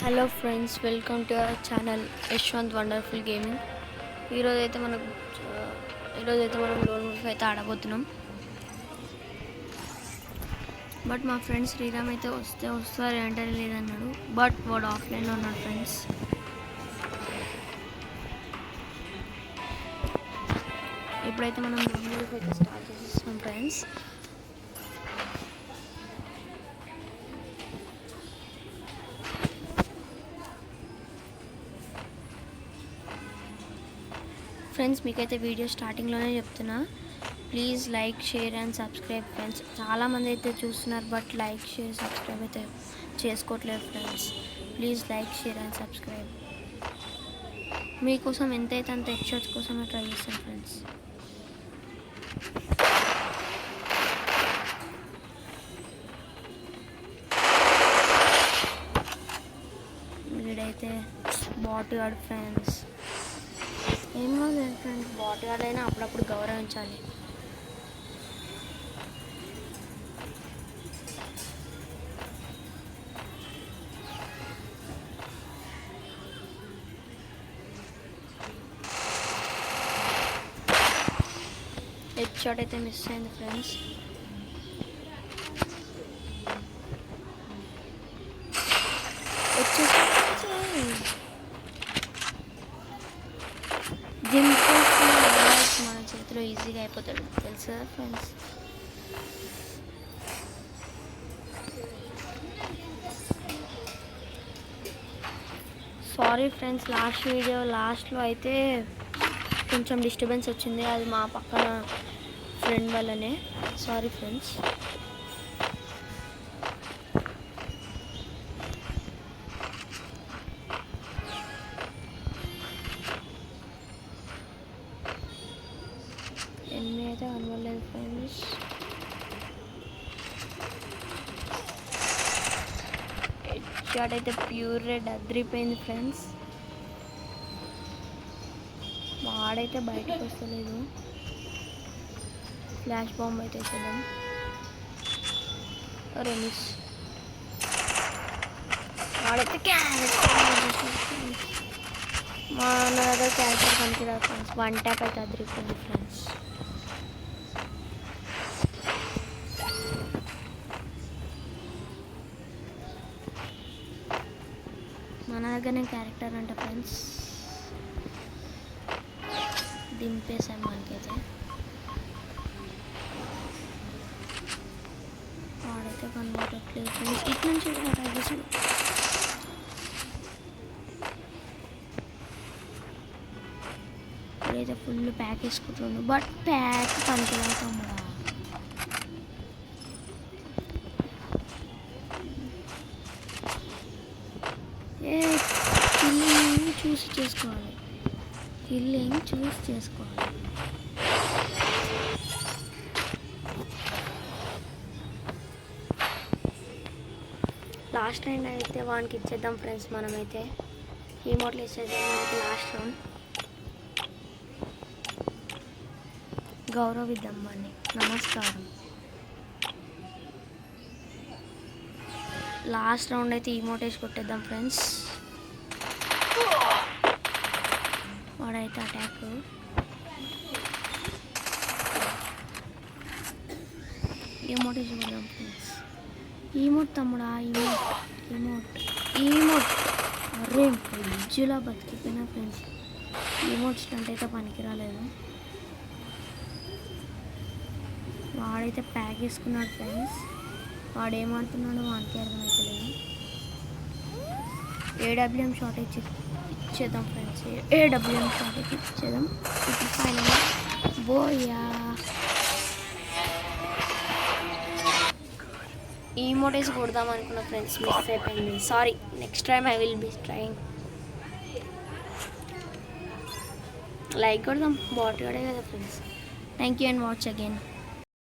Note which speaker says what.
Speaker 1: Hello friends, welcome to our channel Yashwant wonderful gaming. ఈరోజైతే మనం loan wolf అయితే ఆడబోతున్నాం. But మా ఫ్రెండ్స్ శ్రీరామ్ అయితే వస్తారు అంటే లేదన్నాడు. బట్ వాడు ఆఫ్లైన్లో ఉన్నాడు ఫ్రెండ్స్. ఇప్పుడైతే మనం లోన్ వుల్ఫ్ అయితే స్టార్ట్ చేసేస్తున్నాం ఫ్రెండ్స్. ఫ్రెండ్స్, మీకైతే వీడియో స్టార్టింగ్లోనే చెప్తున్నా, please like, share and subscribe friends. చాలామంది అయితే చూస్తున్నారు, బట్ లైక్, షేర్, సబ్స్క్రైబ్ అయితే చేసుకోవట్లేదు friends. Please like, share and subscribe. మీకోసం ఎంతైతే అంత ఎపిసోడ్స్ కోసమే ట్రై చేస్తాను ఫ్రెండ్స్. వీడైతే బాట్ గార్డ్ ఫ్రెండ్స్. ఏమో లేదు ఫ్రెండ్స్, బాట్ గార్డ్ అయినా అప్పుడప్పుడు గౌరవించాలి. హెడ్ షాట్ అయితే మిస్ అయింది ఫ్రెండ్స్. మన చేతిలో ఈజీగా అయిపోతాడు తెలుసా ఫ్రెండ్స్. సారీ ఫ్రెండ్స్, లాస్ట్లో అయితే కొంచెం డిస్టర్బెన్స్ వచ్చింది. అది మా పక్కన ఫ్రెండ్ వల్లనే. Sorry friends. ఎన్ని అయితే కనవలేదు ఫ్రెండ్స్. హెడ్ షాట్ అయితే ప్యూర్ రెడ్ అదిరిపోయింది ఫ్రెండ్స్. వాడైతే బయటకు వస్తలేదు. ఫ్లాష్ బాంబ్ అయితే వేసేద్దాం. రెమిస్ వాడైతే మా దగ్గర క్యారెక్టర్ పనికిరాదు ఫ్రెండ్స్. వన్ ట్యాప్ అయితే అదిరిపోయింది ఫ్రెండ్స్. మన దగ్గరనే క్యారెక్టర్ అంట ఫ్రెండ్స్. దింపేసాం మనకైతే. వాడైతే కనబడట్లేదు ఫ్రెండ్స్. ఇటు నుంచి ఇప్పుడైతే ఫుల్ ప్యాక్ వేసుకుంటున్నాను. బట్ ప్యాక్ పనికిరావుతాముడా. కిల్లింగ్ చూసి చేసుకోవాలి. లాస్ట్ రౌండ్ అయితే వానికి ఇచ్చేద్దాం ఫ్రెండ్స్. మనమైతే ఈమోట్లు ఇచ్చేద్దాం మనకి లాస్ట్ రౌండ్. గౌరవిద్దాం వాడిని. నమస్కారం. లాస్ట్ రౌండ్ అయితే ఈమోట్ వేసి కొట్టేద్దాం ఫ్రెండ్స్. వాడైతే అటాక్. ఈమోట్ వేసి కొడదాం ఫ్రెండ్స్. ఈమోట్ తమ్ముడా, ఈమోట్ అరే ఫ్రిడ్జ్లా బతికిపోయినా ఫ్రెండ్స్. ఈమోట్ స్టంట్ అయితే పనికి రాలేదు. వాడైతే ప్యాక్ వేసుకున్నాడు ఫ్రెండ్స్. వాడు ఏమంటున్నాడో వానికి అర్థమవుతలేదు. ఏడబ్ల్యూఎం షాట్ ఇచ్చేద్దాం ఫ్రెండ్స్. ఏడబ్ల్యూఎం షాట్ ఇచ్చేద్దాం. ఇప్పుడు ఫైనల్ బోయా. ఈమోటేస్ కొడదాం అనుకున్నా ఫ్రెండ్స్, మిస్ అయిపోయింది. Sorry, next time I will be trying. Like కొడదాం, బాట్ కూడా కదా friends. Thank you and watch again.